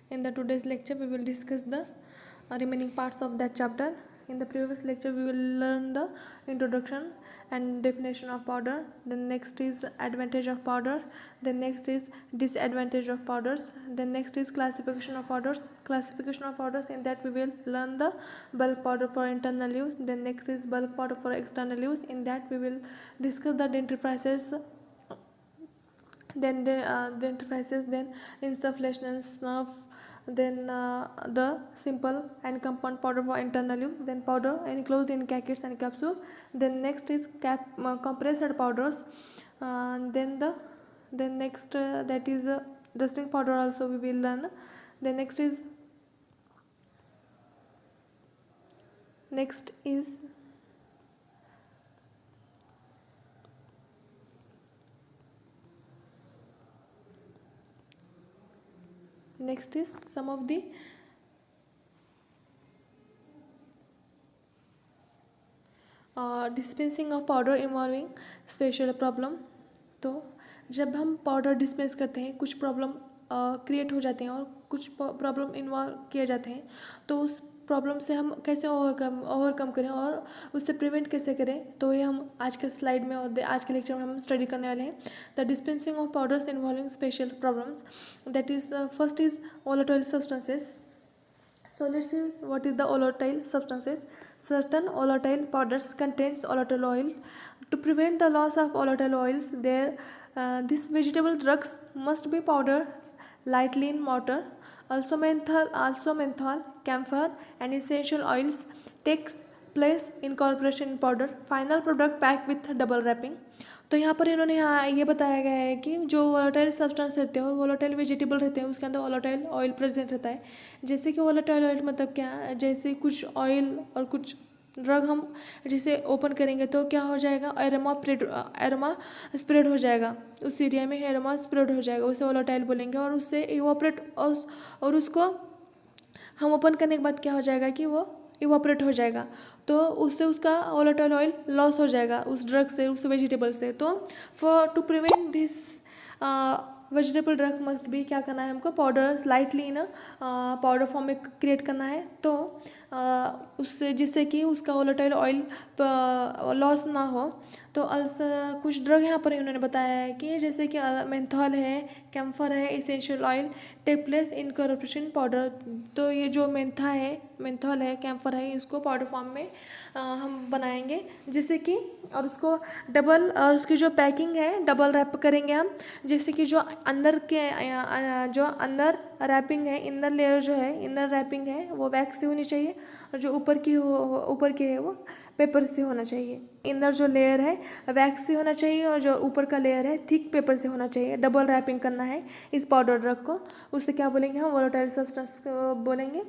In the today's lecture, we will discuss the remaining parts of that chapter. In the previous lecture, we will learn the introduction and definition of powder. Then next is advantage of powder. Then next is disadvantage of powders. Then next is classification of powders. Classification of powders, in that we will learn the bulk powder for internal use. Then next is bulk powder for external use. In that we will discuss the dentifrices, then the interfaces, then insufflation snuff, then the simple and compound powder for internal use, then powder enclosed in packets and capsule. Then next is compressed powders. Then next that is dusting powder also we will learn. Then next is some of the dispensing of powder involving special problem. तो जब हम powder dispense करते हैं, कुछ problem create हो जाते हैं और कुछ प्रॉब्लम इन्वॉल्व किए जाते हैं, तो उस प्रॉब्लम से हम कैसे ओवरकम करें और उससे प्रिवेंट कैसे करें, तो ये हम आज के स्लाइड में और आज के लेक्चर में हम स्टडी करने वाले हैं. The dispensing of powders involving special problems, that is first is volatile substances. So let's see what is the volatile substances. Certain volatile powders contains volatile oil. To prevent the loss of volatile oils, these vegetable drugs must be powdered lightly in mortar. Also menthol, camphor, and essential oils takes place incorporation in powder. Final product packed with double wrapping. तो यहाँ पर इन्होंने ये बताया गया है कि जो वोलेटाइल सब्सटेंस रहते हैं और वोलेटाइल वेजिटेबल रहते हैं, उसके अंदर वोलेटाइल ऑयल प्रेजेंट रहता है. जैसे कि वोलेटाइल ऑयल मतलब क्या, जैसे कुछ ऑयल और कुछ ड्रग हम जैसे ओपन करेंगे तो क्या हो जाएगा, एरोमा स्प्रेड हो जाएगा, उस एरिया में एरोमा स्प्रेड हो जाएगा, उसे वोलेटाइल बोलेंगे. और उससे इवोपरेट और उसको हम ओपन करने के बाद क्या हो जाएगा कि वो इवोपरेट हो जाएगा, तो उससे उसका वोलेटाइल ऑयल लॉस हो जाएगा उस ड्रग से, उस वेजिटेबल से. तो for to prevent this vegetable drug must भी क्या करना है हमको, powder lightly in powder form में क्रिएट करना है. तो उससे जिससे कि उसका वोलेटाइल ऑयल लॉस ना हो. तो कुछ ड्रग यहाँ पर इन्होंने बताया है कि जैसे कि मेंथॉल है, कैम्फर है, essential oil take place in corporation powder. तो ये जो मेंथॉल है, कैम्फर है, इसको पाउडर फॉर्म में हम बनाएंगे, जिससे कि और उसको उसकी जो पैकिंग है डबल रैप करेंगे हम, जैसे कि जो अंदर रैपिंग है, इनर लेयर जो है, इनर रैपिंग है वो वैक्स से होनी चाहिए, और जो ऊपर की है वो पेपर से होना चाहिए. इनर जो लेयर है वैक्स से होना चाहिए और जो ऊपर का लेयर है थिक पेपर से होना चाहिए. डबल रैपिंग करना है इस पाउडर ड्रग को, उससे क्या बोलेंगे हम, वोलेटाइल सब्सटेंस बोलेंगे.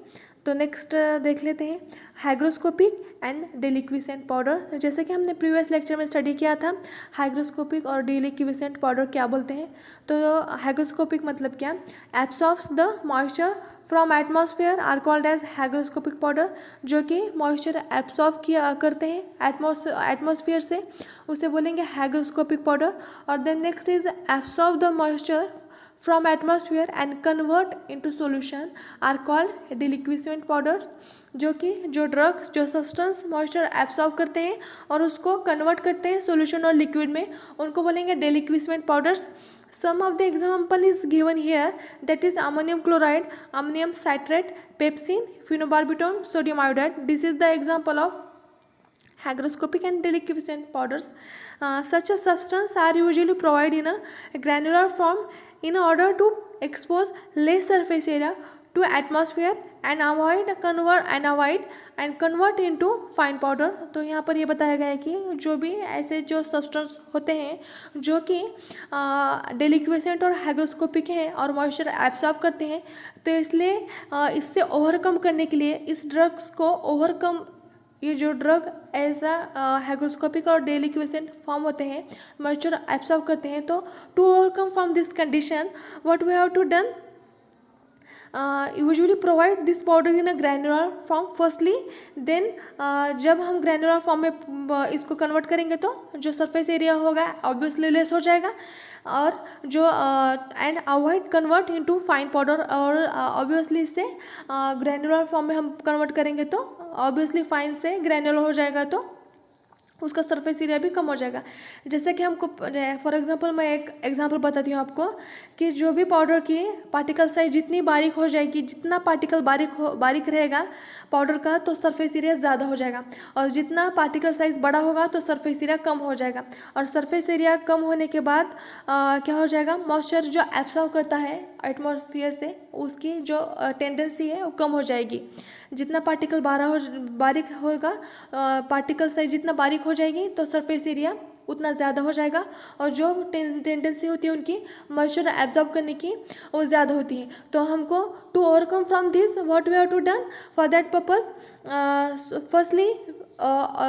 तो नेक्स्ट देख लेते हैं हाइग्रोस्कोपिक एंड डेलिक्विसेंट पाउडर. जैसे कि हमने प्रीवियस लेक्चर में स्टडी किया था, हाइग्रोस्कोपिक और डेलिक्विसेंट पाउडर क्या बोलते हैं. तो हाइग्रोस्कोपिक मतलब क्या, absorbs the moisture from atmosphere are called as hygroscopic powder. जो कि मॉइस्चर एब्सॉर्ब किया करते हैं एटमॉस्फेयर से, उसे बोलेंगे हाइग्रोस्कोपिक पाउडर. और then next is absorb the moisture from atmosphere and convert into solution are called deliquescent powders. जो ड्रग्स जो सब्सटेंस मॉइस्चर एब्सॉर्ब करते हैं और उसको कन्वर्ट करते हैं सोल्यूशन और लिक्विड में, उनको बोलेंगे डेलिक्विसेंट powders. Some of the example is given here, that is ammonium chloride, ammonium citrate, pepsin, phenobarbital, sodium iodide. This is the example of hygroscopic and deliquescent powders. Such a substance are usually provided in a granular form in order to expose less surface area to atmosphere and convert into fine powder. तो यहाँ पर ये बताया गया है कि जो भी ऐसे जो सब्सटेंस होते हैं जो कि डेलिक्वेसेंट और हाइग्रोस्कोपिक हैं और मॉइस्चर एब्सॉर्ब करते हैं, तो इसलिए इससे ओवरकम करने के लिए इस ड्रग्स को ये जो ड्रग ऐसा हाइग्रोस्कोपिक और डेलिक्वेसेंट फॉर्म होते हैं, मॉइस्चर एब्सॉर्ब करते हैं, तो to overcome from this condition what we have to done, usually provide this powder in a granular form firstly, then जब हम ग्रैनुलर फॉर्म में इसको कन्वर्ट करेंगे तो जो सरफेस एरिया होगा ऑब्वियसली लेस हो जाएगा, और जो and avoid convert into fine powder, और ऑब्वियसली इससे ग्रैनुलर फॉर्म में हम कन्वर्ट करेंगे तो ऑब्वियसली फाइन से ग्रैनुलर हो जाएगा, तो उसका सरफेस एरिया भी कम हो जाएगा। जैसे कि हमको फॉर एग्जांपल मैं एक एग्जांपल बताती हूँ आपको कि जो भी पाउडर की पार्टिकल साइज जितनी बारीक हो जाएगी, जितना पार्टिकल बारीक रहेगा पाउडर का, तो सरफेस एरिया ज़्यादा हो जाएगा, और जितना पार्टिकल साइज बड़ा होगा तो सरफेस एरिया कम हो जाएगा। और सरफेस एरिया कम होने के बाद क्या हो जाएगा, मॉइस्चर जो एब्सॉर्ब करता है एटमॉस्फेयर से, उसकी जो टेंडेंसी है वो कम हो जाएगी। जितना पार्टिकल बारीक होगा, पार्टिकल साइज जितना बारीक हो जाएगी तो सरफेस एरिया उतना ज़्यादा हो जाएगा, और जो टेंडेंसी होती है उनकी मॉइस्चर एब्जॉर्ब करने की वो ज़्यादा होती है। तो हमको to overcome from this what we have to done for that purpose, firstly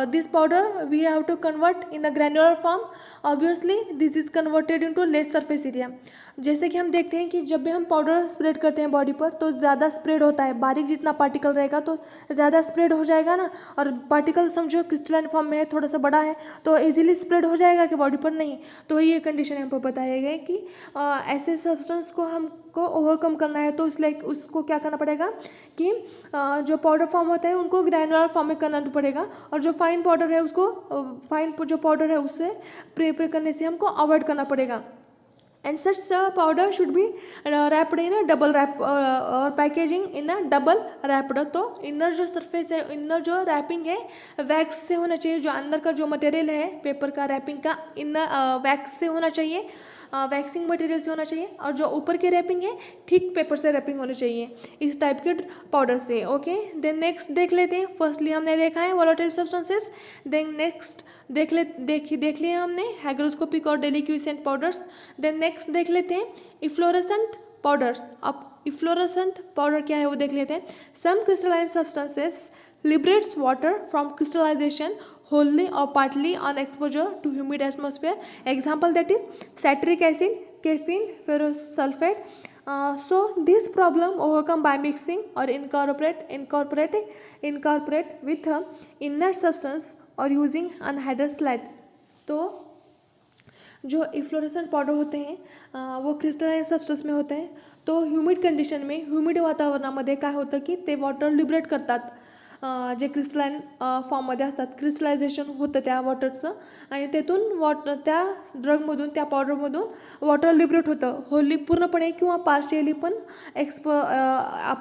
this powder we have to convert in the granular form, obviously this is converted into less surface area। जैसे कि हम देखते हैं कि जब भी हम powder spread करते हैं बॉडी पर तो ज़्यादा स्प्रेड होता है, बारीक जितना पार्टिकल रहेगा तो ज़्यादा स्प्रेड हो जाएगा ना, और पार्टिकल समझो क्रिस्टलाइन फॉर्म में है, थोड़ा सा बड़ा है तो इजीली स्प्रेड हो जाएगा कि बॉडी पर नहीं। तो ये कंडीशन हमको बताया गया कि ऐसे सब्सटेंस को हमको ओवरकम करना है, तो इसलिए उसको क्या करना पड़ेगा कि जो पाउडर फॉर्म होता है उनको ग्रैनुलर फॉर्म में करना पड़ेगा, और जो फाइन पाउडर है उसको फाइन जो पाउडर है उससे प्रिपेयर करने से हमको अवॉइड करना पड़ेगा। And such powder should be wrapped in a double wrap और packaging in a double wrapped. तो इनर जो सरफेस है, इनर जो रैपिंग है वैक्स से होना चाहिए, जो अंदर का जो मटेरियल है पेपर का रैपिंग का इनर वैक्स से होना चाहिए, वैक्सिंग मटेरियल से होना चाहिए, और जो ऊपर की रैपिंग है थिक पेपर से रैपिंग होनी चाहिए इस टाइप के पाउडर से। ओके, देन नेक्स्ट देख लेते हैं। फर्स्टली हमने देखा है वोलेटाइल सब्सटेंसेस, देन नेक्स्ट देख लिए हमने हाइग्रोस्कोपिक और डेलिक्विसेंट पाउडर्स। देन नेक्स्ट देख लेते हैं इफ्लोरेसेंट पाउडर्स। अब इफ्लोरेसेंट पाउडर क्या है वो देख लेते हैं। Some crystalline substances liberates water from crystallization wholly or partly on exposure to humid atmosphere. Example that is citric acid, caffeine, ferrous sulfate. So this problem overcome by mixing or incorporate with a inert substance or using anhydrous slide. तो जो इफ्लोरेसेंट powder होते हैं वो crystalline substance में होते हैं। तो humid condition में, ह्युमिड वातावरणामध्ये काय होतं की ते वॉटर लिबरेट करतात, जे क्रिस्टलाइन फॉर्ममध्ये असतात, क्रिस्टलायझेशन होतं त्या वॉटरचं, आणि तेथून त्या ड्रगमधून, त्या पावडरमधून वॉटर लिबरेट होतं होली पूर्णपणे किंवा पार्शियली, पण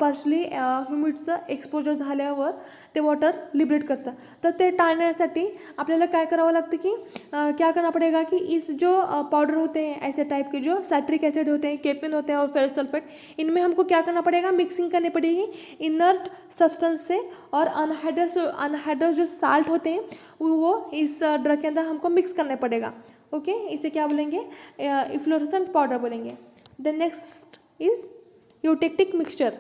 पार्शली ह्युमिडचं एक्सपोजर झाल्यावर ते वॉटर लिबरेट करतं। तर ते टाळण्यासाठी आपल्याला काय करावं लागतं की क्या करना पड़ेगा कि इस जो पाउडर होते हैं ऐसे टाइप के, जो साइट्रिक एसिड होते हैं, केफिन होते हैं और फेरस सल्फेट, इनमें हमको क्या करना पड़ेगा, मिक्सिंग करनी पड़ेगी इनर्ट सब्सटेंस से, और अनहाइड्रस जो साल्ट होते हैं वो इस ड्रग के अंदर हमको मिक्स करना पड़ेगा। ओके, इसे क्या बोलेंगे, इफ्लोरेसेंट पाउडर बोलेंगे। Then next is eutectic mixture.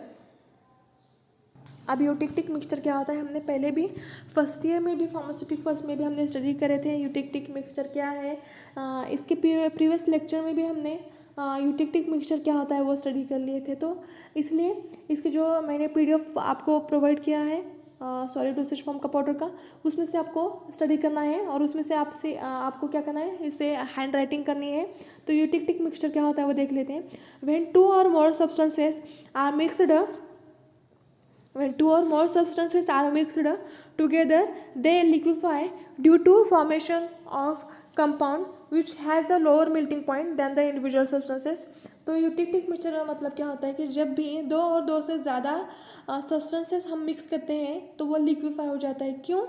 अब यूटेक्टिक मिक्सचर क्या होता है, हमने पहले भी फर्स्ट ईयर में भी फार्मास्यूटिक फर्स्ट में भी हमने स्टडी करे थे यूटेक्टिक मिक्सचर क्या है। इसके प्रीवियस लेक्चर में भी हमने यूटेक्टिक मिक्सचर क्या होता है वो स्टडी कर लिए थे। तो इसलिए इसकी जो मैंने PDF आपको प्रोवाइड किया है सॉलिड डोसेज फॉर्म का पाउडर का, उसमें से आपको स्टडी करना है, और उसमें से आपको क्या करना है, इसे हैंड राइटिंग करनी है। तो यूटेक्टिक मिक्सचर क्या होता है वो देख लेते हैं। व्हेन टू और more substances are mixed together, they liquefy due to formation of compound which has a lower melting point than the individual substances। तो यूटेक्टिक मिक्सचर का मतलब क्या होता है कि जब भी दो और दो से ज़्यादा सब्सटेंसेस हम मिक्स करते हैं तो वो लिक्विफाई हो जाता है। क्यों?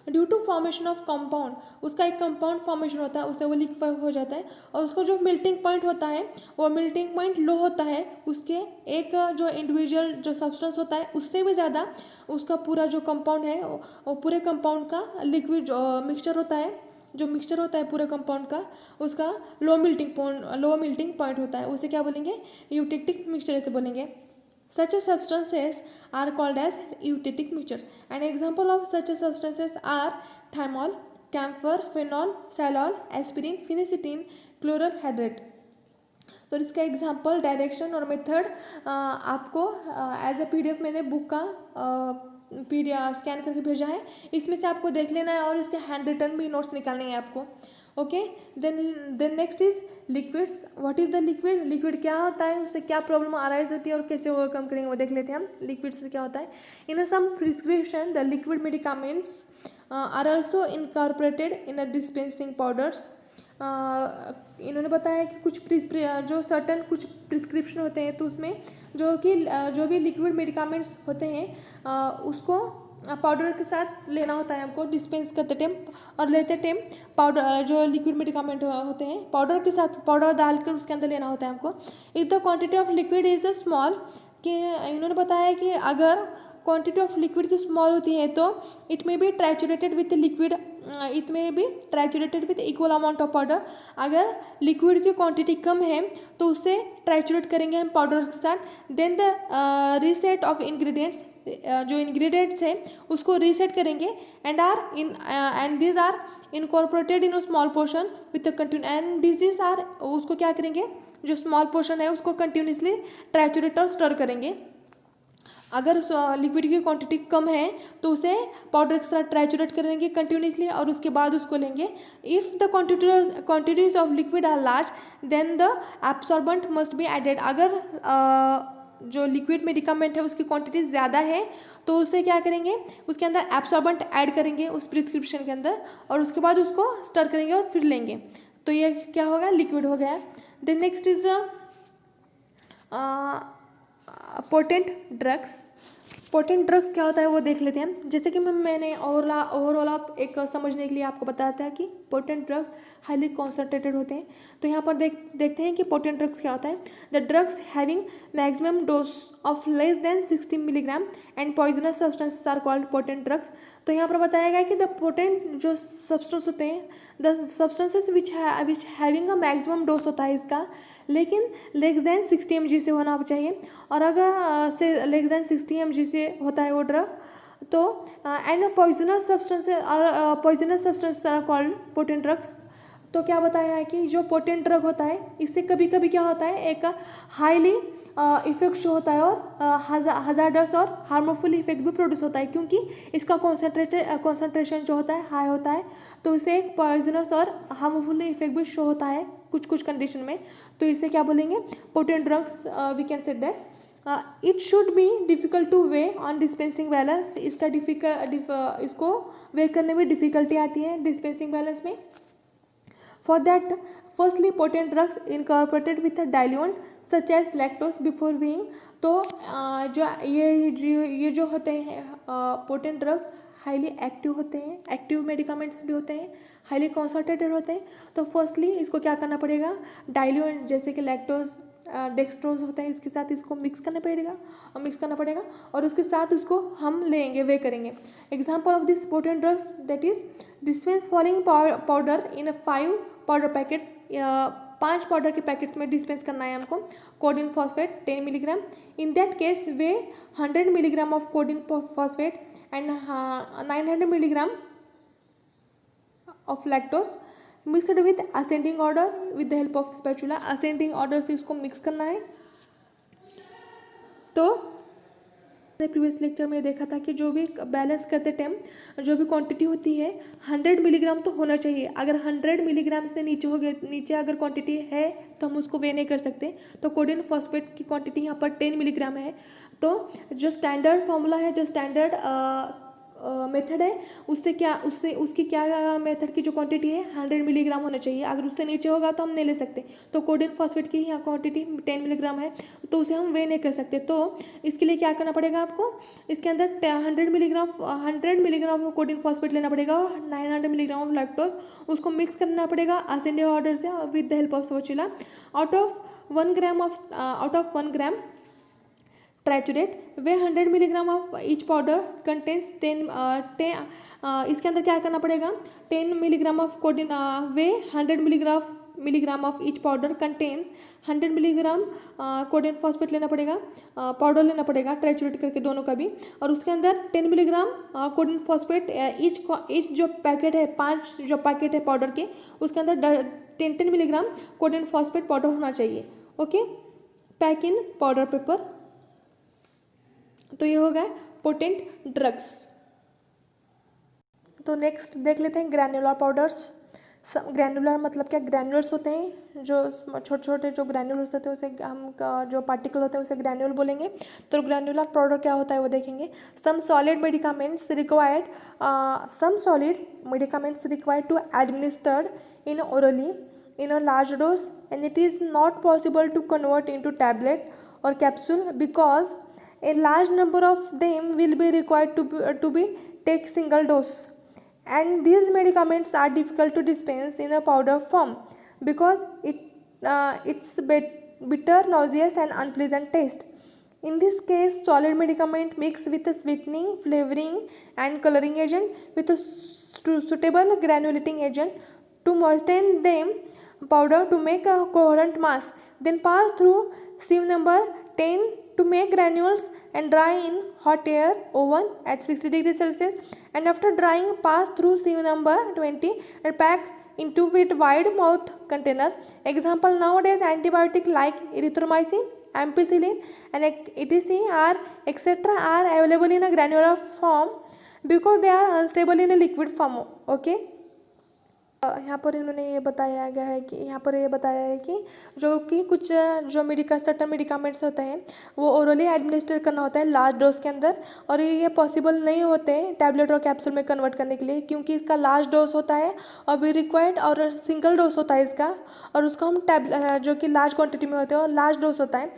Due to formation of compound, उसका एक कंपाउंड फॉर्मेशन होता है, उससे वो लिक्विफाई हो जाता है, और उसको जो मेल्टिंग पॉइंट होता है वो मेल्टिंग पॉइंट लो होता है, उसके एक जो इंडिविजुअल जो सब्सटेंस होता है उससे भी ज़्यादा उसका पूरा जो कंपाउंड है वो पूरे कंपाउंड का लिक्विड मिक्सचर होता है, जो मिक्सचर होता है पूरे कंपाउंड का, उसका लो मेल्टिंग पॉइंट होता है, उसे क्या बोलेंगे, यूटेक्टिक मिक्सचर ऐसे बोलेंगे। Such a substances are called as eutectic mixture. An example of such a substances are thymol, camphor, phenol, xylol, aspirin, phenacetin, chloral hydrate. तो इसका एग्जांपल, डायरेक्शन और मेथड आपको एज अ PDF मैंने book का PDF scan करके भेजा है, इसमें से आपको देख लेना है और इसके हैंड रिटन भी नोट्स निकालने हैं आपको। Okay, then next is liquids. What is the liquid? Liquid क्या होता है, उससे क्या प्रॉब्लम अराइज होती है और कैसे ओवरकम करेंगे वो देख लेते हैं हम। लिक्विड से क्या होता है? In some prescription the liquid medicaments are also incorporated in dispensing powders. इन्होंने बताया कि कुछ जो सर्टन कुछ प्रिस्क्रिप्शन होते हैं, तो उसमें जो भी लिक्विड मेडिकामेंट्स होते हैं उसको पाउडर के साथ लेना होता है हमको डिस्पेंस करते टाइम, और लेते टाइम पाउडर जो लिक्विड मेडिकामेंट होते हैं पाउडर के साथ पाउडर डालकर उसके अंदर लेना होता है हमको। If the quantity of liquid is small, कि इन्होंने बताया कि अगर क्वांटिटी ऑफ लिक्विड की स्मॉल होती है तो it may be triturated with liquid, it may be triturated with equal amount of powder. अगर लिक्विड की क्वांटिटी कम है तो उसे ट्रैचुरेट करेंगे हम पाउडर के साथ। Then the reset of ingredients, जो इंग्रेडिएंट्स है उसको रीसेट करेंगे and these are incorporated in small portion with continue and disease are, उसको क्या करेंगे, जो स्मॉल पोर्शन है उसको कंटिन्यूसली ट्रैचुरेट और स्टर करेंगे। अगर लिक्विड की क्वांटिटी कम है तो उसे पाउडर के साथ ट्राइचुरेट करेंगे कंटिन्यूसली और उसके बाद उसको लेंगे। If the quantities of liquid are large then the absorbent must be added. अगर जो लिक्विड मेडिकामेंट है उसकी क्वांटिटी ज़्यादा है तो उसे क्या करेंगे, उसके अंदर एब्सॉर्बेंट ऐड करेंगे उस प्रिस्क्रिप्शन के अंदर, और उसके बाद उसको स्टर करेंगे और फिर लेंगे। तो ये क्या होगा, लिक्विड हो गया। Then next is potent drugs. Potent drugs क्या होता है वो देख लेते हैं। जैसे कि मैंने ओवरऑल एक समझने के लिए आपको बताया था कि पोटेंट ड्रग्स हाईली कॉन्सनट्रेटेड होते हैं। तो यहाँ पर देखते हैं कि पोटेंट ड्रग्स क्या होता है। The drugs having maximum dose of less than 60 milligram and poisonous substances are called potent drugs. तो यहाँ पर बताया गया कि द पोटेंट जो सब्सटेंस होते हैं, the substances which having a maximum dose होता है इसका, लेकिन लेस देन 60 mg से होना चाहिए। और अगर से लेस देन 60 mg से होता है वो ड्रग तो and poisonous substances are called potent drugs. तो क्या बताया है कि जो पोटेंट ड्रग होता है इससे कभी कभी क्या होता है, एक हाईली इफेक्ट शो होता है और हजार्डस और हार्मफुल इफेक्ट भी प्रोड्यूस होता है, क्योंकि इसका कॉन्सेंट्रेशन जो होता है हाई होता है, तो इसे एक पॉइजनस और हार्मफुल इफेक्ट भी शो होता है कुछ कंडीशन में। तो इसे क्या बोलेंगे, potent drugs. We can say that it should be difficult to weigh on dispensing balance. इसको वे करने में डिफ़िकल्टी आती है डिस्पेंसिंग बैलेंस में। For that, firstly, potent drugs incorporated with a diluent such as lactose before weighing। तो ये जो होते हैं पोटेंट ड्रग्स हाईली एक्टिव होते हैं, एक्टिव मेडिकामेंट्स भी होते हैं, हाईली कॉन्सनट्रेटेड होते हैं। तो फर्स्टली इसको क्या करना पड़ेगा, डाइल्यूएंट जैसे कि लैक्टोज डेक्सट्रोज होता है इसके साथ इसको मिक्स करना पड़ेगा और उसके साथ उसको हम लेंगे, वे करेंगे। Example of this potent drugs that is dispense following powder in 5 powder packets, 5 powder के पैकेट्स में डिस्पेंस करना है हमको। Codeine phosphate 10 milligram, in that case way 100 milligram of codeine phosphate and 900 milligram of lactose mixed with ascending order with the help of spatula. Ascending order से इसको mix करना है। तो प्रीवियस लेक्चर में देखा था कि जो भी बैलेंस करते टाइम जो भी क्वांटिटी होती है 100 मिलीग्राम तो होना चाहिए। अगर 100 मिलीग्राम से नीचे अगर क्वांटिटी है तो हम उसको वे नहीं कर सकते। तो कोडिन फॉस्फेट की क्वांटिटी यहाँ पर 10 मिलीग्राम है। तो जो स्टैंडर्ड फॉर्मूला है, जो स्टैंडर्ड मेथड है, उसकी क्या मेथड की जो क्वांटिटी है 100 मिलीग्राम होना चाहिए। अगर उससे नीचे होगा तो हम नहीं ले सकते। तो कोडिन फॉस्फेट की यहाँ क्वांटिटी 10 मिलीग्राम है तो उसे हम वे नहीं कर सकते। तो इसके लिए क्या करना पड़ेगा आपको, इसके अंदर 100 मिलीग्राम कोडिन फॉस्फेट लेना पड़ेगा और 900 मिलीग्राम ऑफ लैक्टोज, उसको मिक्स करना पड़ेगा असेंडिंग ऑर्डर से with the help of spatula. Out of 1 gram ट्राइचुरेट way 100 milligram of each powder contains 10 इसके अंदर क्या करना पड़ेगा, 10 milligram of coding way 100 milligram of each powder contains 100 milligram codeine phosphate लेना पड़ेगा, पाउडर लेना पड़ेगा ट्राइचुरेट करके दोनों का भी। और उसके अंदर 10 मिलीग्राम कोडिन फॉस्फेट ईच जो पैकेट है, 5 जो पैकेट है पाउडर के, उसके अंदर 10 मिलीग्राम कोडिन फॉस्फेट पाउडर होना चाहिए। ओके, पैक इन पाउडर पेपर। तो ये हो गया पोटेंट ड्रग्स। तो नेक्स्ट देख लेते हैं ग्रैन्युलर पाउडर्स। ग्रैन्युलर मतलब क्या, ग्रैन्युलर्स होते हैं जो छोटे छोटे जो ग्रैन्युलर्स होते हैं उसे हम जो पार्टिकल होते हैं उसे ग्रैन्युल बोलेंगे। तो ग्रैन्युलर पाउडर क्या होता है वो देखेंगे। Some solid medicaments required to administered in orally in a large dose, and it is not possible to convert into tablet or capsule because a large number of them will be required to be take single dose, and these medicaments are difficult to dispense in a powder form because it's bitter, nauseous and unpleasant taste. In this case, solid medicament mixed with a sweetening, flavoring and coloring agent with a suitable granulating agent to moisten them powder to make a coherent mass, then pass through sieve number 10 to make granules and dry in hot air oven at 60 degrees Celsius, and after drying pass through sieve number 20 and pack into with wide mouth container. Example, nowadays antibiotic like erythromycin, ampicillin and etc are available in a granular form because they are unstable in a liquid form. Okay. यहाँ पर इन्होंने ये बताया गया है कि यहाँ पर ये बताया है कि कुछ जो सर्टन मेडिकामेंट्स होते हैं वो ओरली एडमिनिस्टर करना होता है लार्ज डोज के अंदर, और ये पॉसिबल नहीं होते हैं टैबलेट और कैप्सूल में कन्वर्ट करने के लिए क्योंकि इसका लार्ज डोज होता है और भी रिक्वायर्ड और सिंगल डोज होता है इसका, और उसको हम जो कि लार्ज क्वान्टिटी में होते हैं और लार्ज डोज होता है,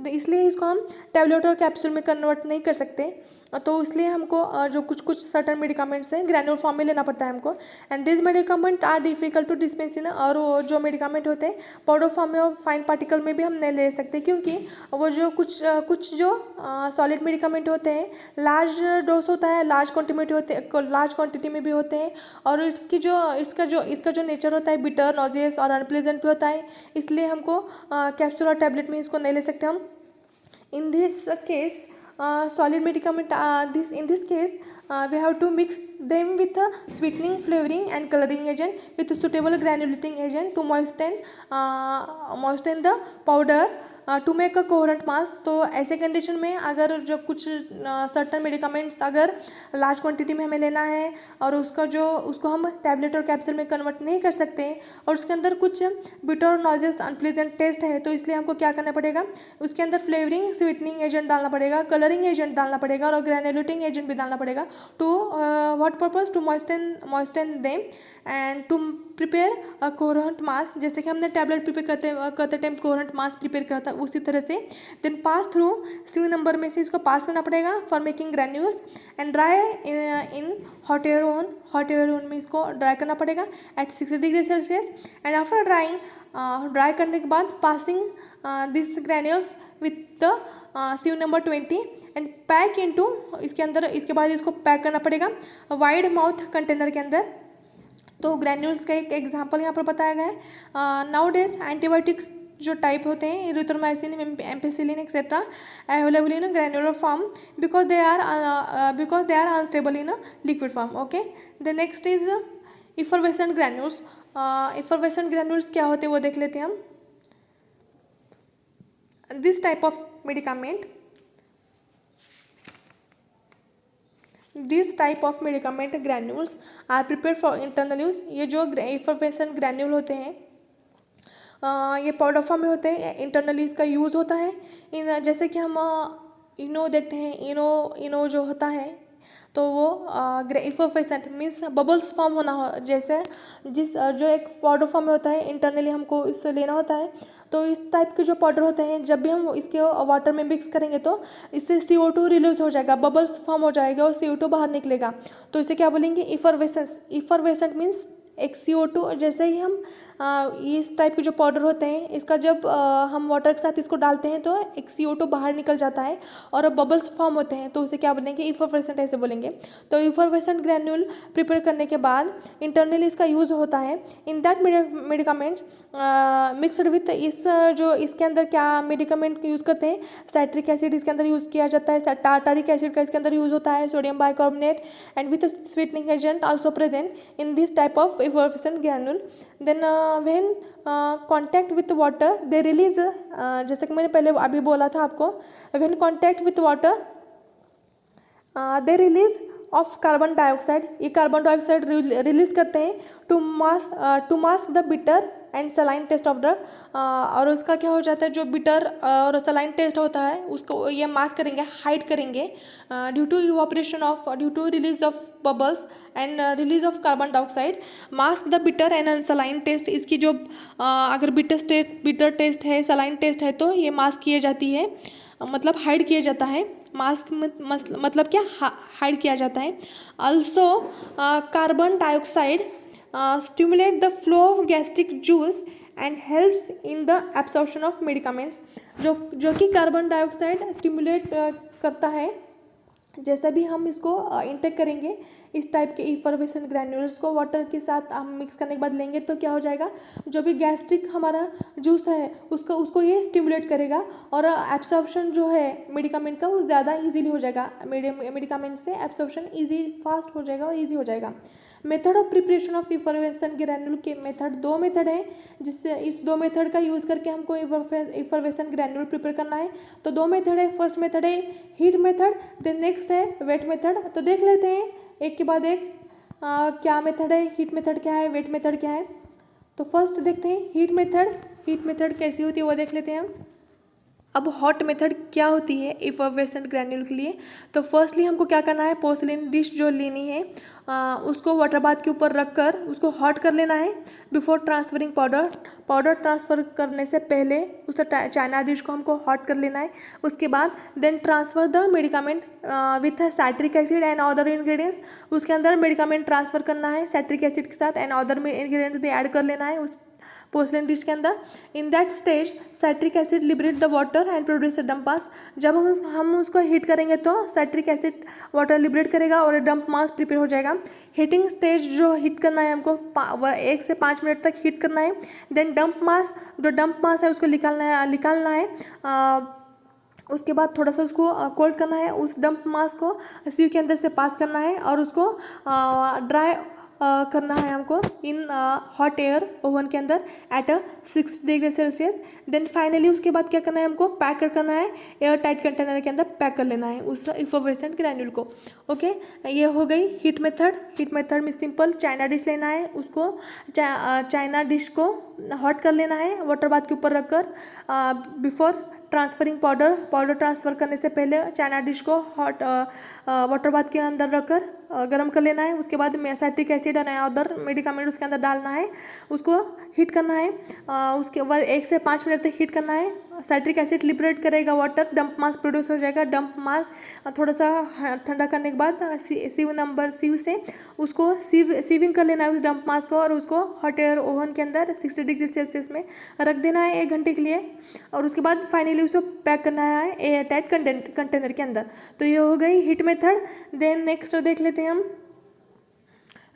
इसलिए इसको हम टैबलेट और कैप्सूल में कन्वर्ट नहीं कर सकते। तो इसलिए हमको जो कुछ सर्टन मेडिकामेंट्स हैं ग्रैन्युल फॉर्म में लेना पड़ता है हमको, and this medicament are difficult to dispense in, और वो जो मेडिकामेंट होते हैं पाउडर फॉर्म में और फाइन पार्टिकल में भी हम नहीं ले सकते क्योंकि वो जो कुछ जो सॉलिड मेडिकामेंट होते हैं लार्ज डोज होता है, लार्ज क्वान्टिटी में भी होते हैं, और इसका जो नेचर होता है बिटर, नॉजियस और अनप्लेजेंट भी होता है, इसलिए हमको कैप्सूल और टैबलेट में इसको नहीं ले सकते हम। In this case solid medicament in this case we have to mix them with a sweetening, flavoring and coloring agent with a suitable granulating agent to moisten the powder to make a coherent mass. तो ऐसे condition में अगर जो कुछ certain medicaments अगर large quantity में हमें लेना है और उसको हम टैबलेट और कैप्सूल में कन्वर्ट नहीं कर सकते और उसके अंदर कुछ बिटर और नॉजियस अनप्लीजेंट टेस्ट है, तो इसलिए हमको क्या करना पड़ेगा, उसके अंदर फ्लेवरिंग, स्वीटनिंग एजेंट डालना पड़ेगा, कलरिंग एजेंट डालना पड़ेगा और ग्रेनुलेटिंग एजेंट भी डालना पड़ेगा to what purpose, to moisten them and to prepare a coherent mass. जैसे कि हमने टैबलेट प्रिपेयर करते टाइम कोहेरेंट मास प्रिपेयर करता है उसी तरह से। Then pass through sieve number में से इसको पास करना पड़ेगा for making granules and dry in hot air oven में इसको ड्राई करना पड़ेगा at 60 degree Celsius, and after dry करने के बाद passing this granules with the sieve number 20 and pack into, इसके बाद इसको पैक करना पड़ेगा वाइड माउथ कंटेनर के अंदर। तो ग्रैन्यूल्स का एक एग्जांपल यहाँ पर बताया गया है। नाउ डेज एंटीबायोटिक्स जो टाइप होते हैं erythromycin, ampicillin etcetera available in granular form because they are unstable in liquid form. Okay, the next is effervescent granules. Effervescent granules क्या होते हैं वो देख लेते हैं हम। This type of medicament granules are prepare for internal use. ये जो इफरवेसेंट ग्रैन्यूल होते हैं ये पाउडर फॉर्म में होते हैं, इंटरनली इसका यूज़ होता है। जैसे कि हम इनो देखते हैं, इनो जो होता है तो वो इफरवेसेंट मीन्स बबल्स फॉर्म होना हो, जैसे जो एक पाउडर फॉर्म में होता है इंटरनली हमको इससे लेना होता है। तो इस टाइप के जो पाउडर होते हैं जब भी हम इसके वाटर में मिक्स करेंगे तो इससे CO2 रिलीज हो जाएगा, बबल्स फॉर्म हो जाएगा और CO2 बाहर निकलेगा। तो इसे क्या बोलेंगे, इफरवेसेंट मीन्स एक CO2। जैसे ही हम इस टाइप के जो पाउडर होते हैं इसका जब हम वाटर के साथ इसको डालते हैं तो एक CO2 बाहर निकल जाता है और बबल्स फॉर्म होते हैं, तो उसे क्या बोलेंगे, इफरवेसेंट ऐसे बोलेंगे। तो इफरवेसेंट ग्रैन्यूल प्रिपेयर करने के बाद इंटरनली इसका यूज़ होता है। In that medicaments mixed with इसके अंदर क्या मेडिकामेंट यूज़ करते हैं, साइट्रिक एसिड इसके अंदर यूज़ किया जाता है, टार्टारिक एसिड का इसके अंदर यूज़ होता है, sodium bicarbonate and with sweetening agent also present in this type of effervescent granule. Then when contact with water they release, जैसे कि मैंने पहले अभी बोला था आपको, when contact with water they release of carbon dioxide, ये कार्बन डाइऑक्साइड रिलीज करते हैं to mask the bitter and saline taste of drug, और उसका क्या हो जाता है, जो बिटर और सलाइन टेस्ट होता है उसको ये मास्क करेंगे, हाइड करेंगे due to evaporation of, due to release of bubbles and release of carbon dioxide, mask the bitter and saline taste. इसकी जो अगर बिटर टेस्ट है, सलाइन टेस्ट है, तो ये मास्क किए जाती है, मतलब हाइड किया जाता है। मास्क मतलब क्या, हाइड किया जाता है। Also carbon dioxide stimulate the flow of gastric juice and helps in the absorption of medicaments, जो कि कार्बन डाइऑक्साइड स्टिमुलेट करता है। जैसा भी हम इसको इंटेक करेंगे, इस टाइप के इफरवेसेंट ग्रैन्यूल्स को वाटर के साथ हम मिक्स करने के बाद लेंगे, तो क्या हो जाएगा, जो भी गैस्ट्रिक हमारा जूस है उसको ये स्टिमुलेट करेगा, और एब्सॉर्प्शन जो है मेडिकामेंट का वो ज़्यादा इजीली हो जाएगा। मेडिकामेंट से एब्सॉर्प्शन इजी फास्ट हो जाएगा और इजी हो जाएगा। Method of preparation of effervescent granule के मेथड, दो मेथड है, जिससे इस दो मेथड का यूज़ करके हमको इफरवेसेंट ग्रैन्यूल प्रिपेयर करना है। तो दो मेथड है, फर्स्ट मेथड है हीट मेथड, देन नेक्स्ट है वेट मेथड। तो देख लेते हैं एक के बाद एक क्या मेथड है, हीट मेथड क्या है, वेट मेथड क्या है। तो फर्स्ट देखते हैं हीट मेथड। हीट मेथड कैसी होती है वो देख लेते हैं हम। अब हॉट मेथड क्या होती है इफरवेसेंट ग्रैन्यूल के लिए। तो फर्स्टली हमको क्या करना है, पोर्सिलेन डिश जो लेनी है उसको वाटर बाथ के ऊपर रख कर उसको हॉट कर लेना है बिफोर ट्रांसफरिंग पाउडर ट्रांसफ़र करने से पहले उस चाइना डिश को हमको हॉट कर लेना है। उसके बाद then transfer the medicament with citric acid and other ingredients, उसके अंदर मेडिकामेंट ट्रांसफ़र करना है साइट्रिक एसिड के साथ, एंड अदर इंग्रेडिएंट्स भी ऐड कर लेना है उस पोर्सिलेन डिश के अंदर। In that stage citric acid liberate the water and produce damp mass. जब हम उसको हीट करेंगे तो साइट्रिक एसिड वाटर लिबरेट करेगा और डंप मास प्रिपेयर हो जाएगा। हीटिंग स्टेज जो हीट करना है हमको 1 से 5 मिनट तक हीट करना है। देन डंप मास, जो डंप मास है उसको निकालना है। उसके बाद थोड़ा सा उसको कोल्ड करना है, उस डंप मास को सीव के अंदर से पास करना है और उसको ड्राई करना है हमको इन हॉट एयर ओवन के अंदर at 60 degree Celsius. Then finally उसके बाद क्या करना है, हमको पैक करना है, एयर टाइट कंटेनर के अंदर पैक कर लेना है उस इफरवेसेंट ग्रैन्यूल को। ओके, ये हो गई हीट मेथड। हीट मेथड में सिंपल चाइना डिश लेना है, उसको चाइना डिश को हॉट कर लेना है वाटर बाथ के ऊपर रखकर बिफोर ट्रांसफरिंग पाउडर ट्रांसफ़र करने से पहले चाइना डिश को हॉट वाटर बाथ के अंदर रखकर गर्म कर लेना है। उसके बाद साइट्रिक एसिड और अदर मेडिकामेंट उसके अंदर डालना है, उसको हीट करना है। उसके बाद 1 से 5 मिनट तक हीट करना है। साइट्रिक एसिड लिबरेट करेगा वाटर, डंप मास प्रोड्यूस हो जाएगा। डंप मास थोड़ा सा ठंडा करने के बाद सीव से उसको सीविंग कर लेना है उस डंप मास को, और उसको हॉट एयर ओवन के अंदर 60 डिग्री सेल्सियस में रख देना है 1 घंटे के लिए, और उसके बाद फाइनली उसको पैक करना है एयर टाइट कंटेनर के अंदर। तो ये हो गई हीट मेथड। देन नेक्स्ट देख लेते हैं हम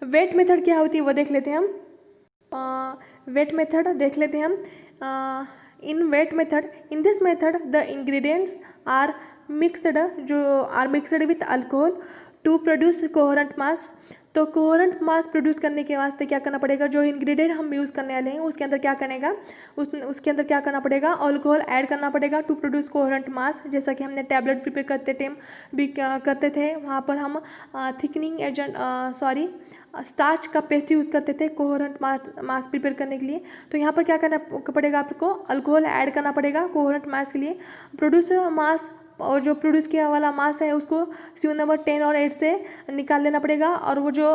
वेट मेथड क्या होती है वो देख लेते हैं हम। वेट मेथड देख लेते हैं हम। In this method the ingredients are mixed with alcohol to produce coherent mass. तो कोहेरेंट मास प्रोड्यूस करने के वास्ते क्या करना पड़ेगा, जो इंग्रेडिएंट हम यूज़ करने वाले हैं उसके अंदर क्या करना पड़ेगा, अल्कोहल ऐड करना पड़ेगा टू प्रोड्यूस कोहेरेंट मास। जैसा कि हमने टैबलेट प्रिपेयर करते थे वहाँ पर हम थिकनिंग एजेंट स्टार्च का पेस्ट यूज़ करते थे कोहेरेंट मास प्रिपेयर करने के लिए। तो यहाँ पर क्या करना पड़ेगा, आपको अल्कोहल ऐड करना पड़ेगा कोहेरेंट मास के लिए। प्रोड्यूस मास, और जो प्रोड्यूस किया वाला मास है उसको सीव नंबर 10 और 8 से निकाल लेना पड़ेगा, और वो जो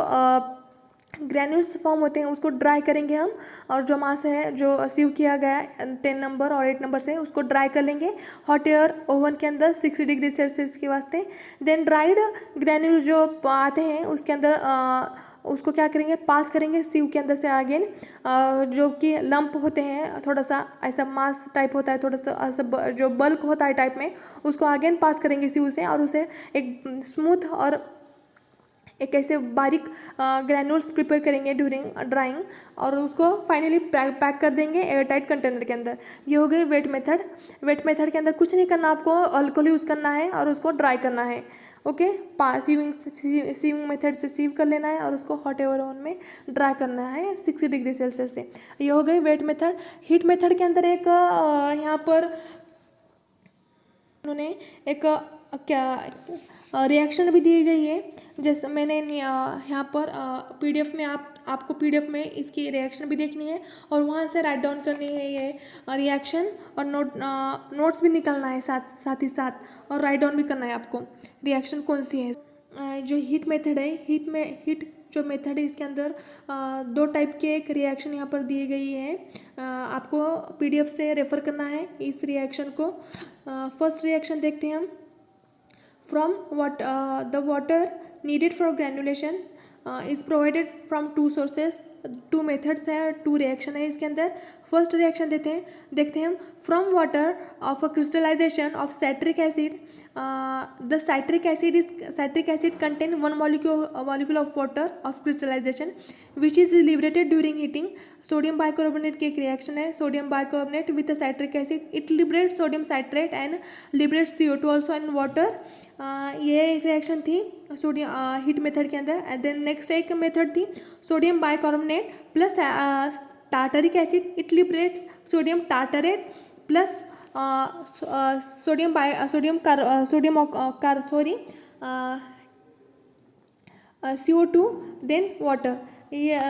ग्रैन्यूल्स फॉर्म होते हैं उसको ड्राई करेंगे हम, और जो मास है जो सीव किया गया है 10 नंबर और 8 नंबर से उसको ड्राई कर लेंगे हॉट एयर ओवन के अंदर 60 डिग्री सेल्सियस के वास्ते। देन ड्राइड ग्रैन्यूल जो आते हैं उसके अंदर उसको क्या करेंगे, पास करेंगे सीव के अंदर से अगेन, जो कि लंप होते हैं, थोड़ा सा ऐसा मास टाइप होता है, थोड़ा सा ऐसा जो बल्क होता है टाइप में, उसको अगेन पास करेंगे सीव से, और उसे एक स्मूथ और एक ऐसे बारीक ग्रैन्यूल्स प्रिपेयर करेंगे ड्यूरिंग ड्राइंग और उसको फाइनली पैक कर देंगे एयर टाइट कंटेनर के अंदर। ये हो गई वेट मेथड। वेट मेथड के अंदर कुछ नहीं करना, आपको अल्कोहल यूज़ करना है और उसको ड्राई करना है। ओके, सीविंग मेथड से सीव कर लेना है और उसको हॉट एवर ओवन में ड्राई करना है 60 डिग्री सेल्सियस से। ये हो गई वेट मेथड। हीट मेथड के अंदर एक यहाँ पर उन्होंने एक क्या रिएक्शन भी दी गई है, जैसे मैंने यहाँ पर पीडीएफ में आपको पीडीएफ में इसकी रिएक्शन भी देखनी है और वहाँ से राइट डाउन करनी है ये रिएक्शन और नोट्स भी निकालना है साथ ही साथ और राइट डाउन भी करना है आपको रिएक्शन कौन सी है। जो हीट मेथड है, हीट जो मेथड है इसके अंदर दो टाइप के एक रिएक्शन यहाँ पर दिए गई है। आपको पीडीएफ से रेफ़र करना है इस रिएक्शन को। फर्स्ट रिएक्शन देखते हैं हम। From the water needed for granulation is provided from two sources. Two methods है, टू रिएक्शन है इसके अंदर। फर्स्ट रिएक्शन देखते हैं हम। From water of a crystallization of citric acid, the citric acid contain one molecule of water of crystallization which is liberated during heating. Sodium bicarbonate की एक reaction है, sodium bicarbonate with citric acid, it liberate sodium citrate and liberate CO2 also in water. ये एक reaction थी sodium heat method के अंदर। And then next एक method थी sodium bicarbonate plus tartaric acid, it liberates sodium tartrate plus CO2 then water. ये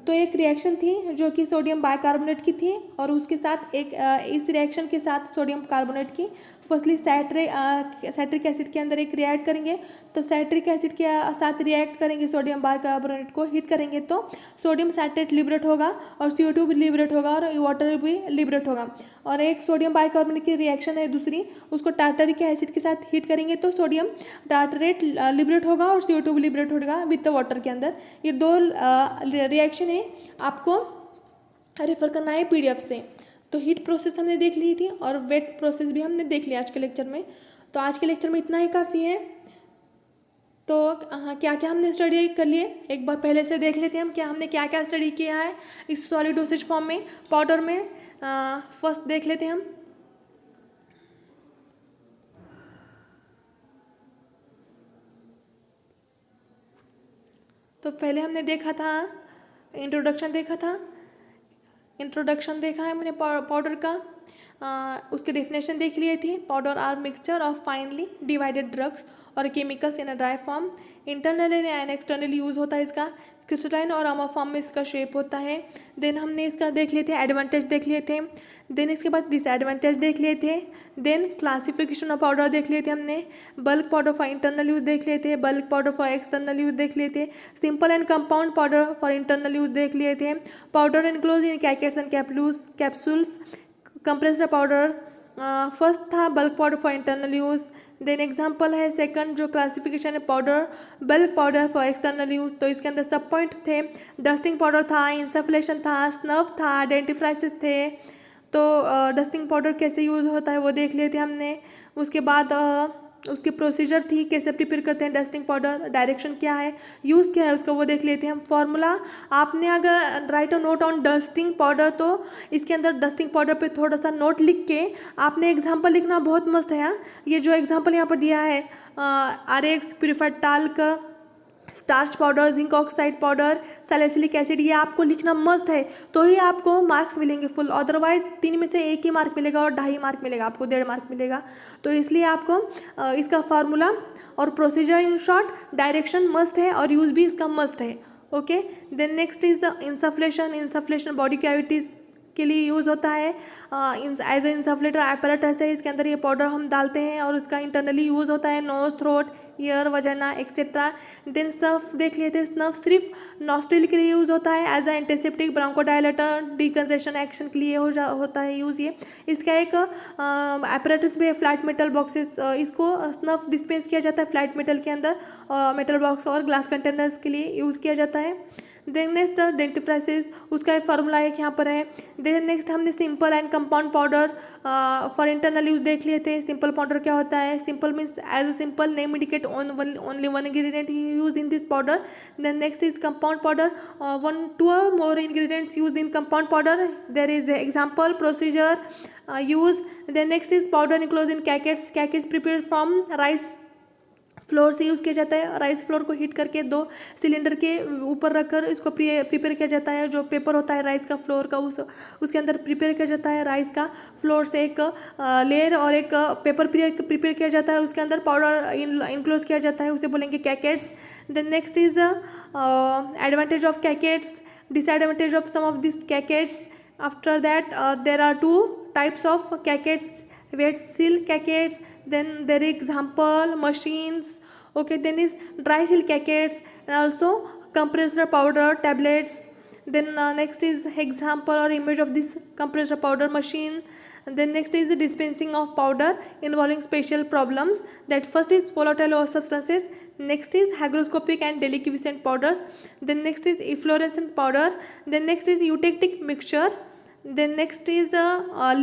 तो एक रिएक्शन थी जो कि सोडियम बाइकार्बोनेट की थी और उसके साथ एक इस रिएक्शन के साथ सोडियम कार्बोनेट की फर्स्टली साइट्रिक एसिड के अंदर एक रिएक्ट करेंगे, तो साइट्रिक एसिड के साथ रिएक्ट करेंगे सोडियम बाइकार्बोनेट को हीट करेंगे तो सोडियम साइट्रेट लिबरेट होगा और CO2 भी लिबरेट होगा और वाटर भी लिबरेट होगा। और एक सोडियम बाइकार्बोनेट की रिएक्शन है दूसरी, उसको टार्टरिक एसिड के साथ हीट करेंगे तो सोडियम टार्टरेट लिबरेट होगा और CO2 भी लिबरेट होगा विद वाटर के अंदर। ये दो रिएक्शन है, आपको रेफर करना है पीडीएफ से। तो हीट प्रोसेस हमने देख ली थी और वेट प्रोसेस भी हमने देख लिया आज के लेक्चर में। तो आज के लेक्चर में इतना ही काफ़ी है। तो क्या क्या हमने स्टडी कर लिए एक बार पहले से देख लेते हैं हम, हमने क्या क्या स्टडी किया है इस सॉलिड डोसेज फॉर्म में पाउडर में। फर्स्ट देख लेते हैं हम। तो पहले हमने देखा था इंट्रोडक्शन देखा है हमने पाउडर का। उसकी डेफिनेशन देख लिए थी। Powder are mixture of finely divided drugs और chemicals in a dry form. Internally and externally use होता है इसका। क्रिस्टलाइन और अमर फॉर्म में इसका शेप होता है। देन हमने इसका देख लिए थे एडवांटेज देख लिए थे। देन इसके बाद डिसएडवांटेज देख लिए थे। देन क्लासिफिकेशन ऑफ पाउडर देख लिए थे हमने। Bulk powder for internal use देख लिए थे। Bulk powder for external use देख लिए थे। Simple and compound powder for internal use देख लिए थे। Powder enclose in cachets and capsules. Compressed powder first था bulk powder for internal use. Then example है सेकंड जो क्लासिफिकेशन है powder bulk powder for external use. तो इसके अंदर सब पॉइंट थे। डस्टिंग पाउडर था, इंसफ्लेशन था, स्नफ था, डेंटिफ्राइसिस थे। तो डस्टिंग पाउडर कैसे यूज़ होता है वो देख लिए थे हमने। उसके बाद उसकी प्रोसीजर थी कैसे प्रिपेयर करते हैं डस्टिंग पाउडर, डायरेक्शन क्या है, यूज़ क्या है उसका वो देख लेते हैं हम। फॉर्मूला आपने अगर right a note on dusting powder तो इसके अंदर डस्टिंग पाउडर पे थोड़ा सा नोट लिख के आपने एग्जांपल लिखना बहुत मस्त है। ये जो एग्जांपल यहाँ पर दिया है RX purified talc, starch powder, zinc oxide powder, salicylic acid, ये आपको लिखना मस्ट है तो ही आपको मार्क्स मिलेंगे फुल। अदरवाइज 3 में से 1 ही मार्क मिलेगा और 2.5 मार्क मिलेगा, आपको 1.5 मार्क मिलेगा। तो इसलिए आपको इसका फार्मूला और procedure in short direction must है और यूज़ भी इसका मस्ट है। Okay, then next is the insufflation body cavities के लिए यूज़ होता है। एज ए इंसफ्लेटर एपरेटस है, इसके अंदर ये पाउडर हम डालते हैं और उसका इंटरनली यूज़ होता है knows, throat, year, वजाना etcetera. Then snuff देख लेते हैं। स्नफ सिर्फ नॉस्ट्रिल के लिए यूज़ होता है as a antiseptic, bronchodilator, decongestion action के लिए होता है यूज़ ये। इसका एक एपरेटस भी है फ्लैट मेटल बॉक्सेस, इसको स्नफ डिस्पेंस किया जाता है फ्लैट मेटल के अंदर, मेटल बॉक्स और ग्लास कंटेनर्स के लिए यूज़ किया जाता है। देन नेक्स्ट डेंटिफ्राइसिस, उसका एक फार्मूला एक यहाँ पर है। देन नेक्स्ट हमने simple and compound powder for internal use देख लिए थे। सिंपल पाउडर क्या होता है? Simple means as a simple name indicate only one ingredient use in this powder. Then next is compound powder, 1 or more ingredients used in compound powder. There is a example procedure use. Then next is powder enclosed in cackets. Cackets prepared from rice floor से use किया जाता है। Rice flour को heat करके 2 cylinder के ऊपर रखकर इसको प्रिपेयर किया जाता है। जो पेपर होता है राइस का फ्लोर का, उसके अंदर प्रिपेयर किया जाता है। राइस का फ्लोर से एक लेयर और एक पेपर प्रिपेयर किया जाता है, उसके अंदर पाउडर इनक्लोज किया जाता है, उसे बोलेंगे cachets. Then next is advantage of cachets, disadvantage of some of these cackets. After that there are 2 types of cackets, wet seal cackets, then there is example machines, okay, then is dry seal cackets and also compressor powder tablets. Then next is example or image of this compressor powder machine. And then next is the dispensing of powder involving special problems. That first is volatile substances, next is hygroscopic and deliquescent powders, then next is efflorescent powder, then next is eutectic mixture, then next is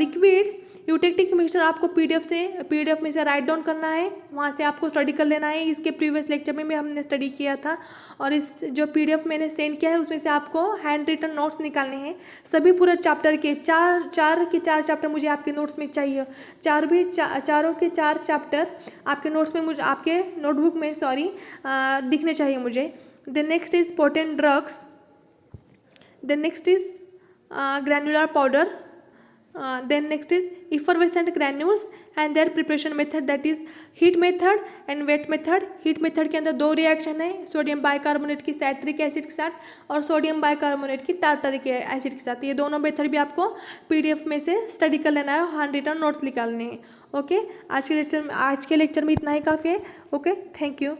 liquid eutectic mixture. आपको PDF में से write down करना है, वहाँ से आपको study कर लेना है। इसके प्रीवियस लेक्चर में भी हमने स्टडी किया था, और इस जो पीडीएफ मैंने सेंड किया है उसमें से आपको हैंड रिटन नोट्स निकालने हैं। सभी पूरा चैप्टर के चार चैप्टर मुझे आपके नोट्स में चाहिए। चारों के 4 चैप्टर आपके नोट्स में मुझे आपके नोटबुक में दिखने चाहिए मुझे। Then next is potent drugs, then next is granular powder, then next is effervescent granules and their preparation method, that is heat method and wet method। heat method के अंदर 2 रिएक्शन है, सोडियम बाइकार्बोनेट की citric acid के साथ और sodium bicarbonate की tartaric acid के साथ। ये दोनों मेथड भी आपको पीडीएफ में से स्टडी कर लेना है, हैंड रिटन नोट्स निकालने हैं। ओके, आज के लेक्चर में इतना ही काफ़ी है। Okay, thank you.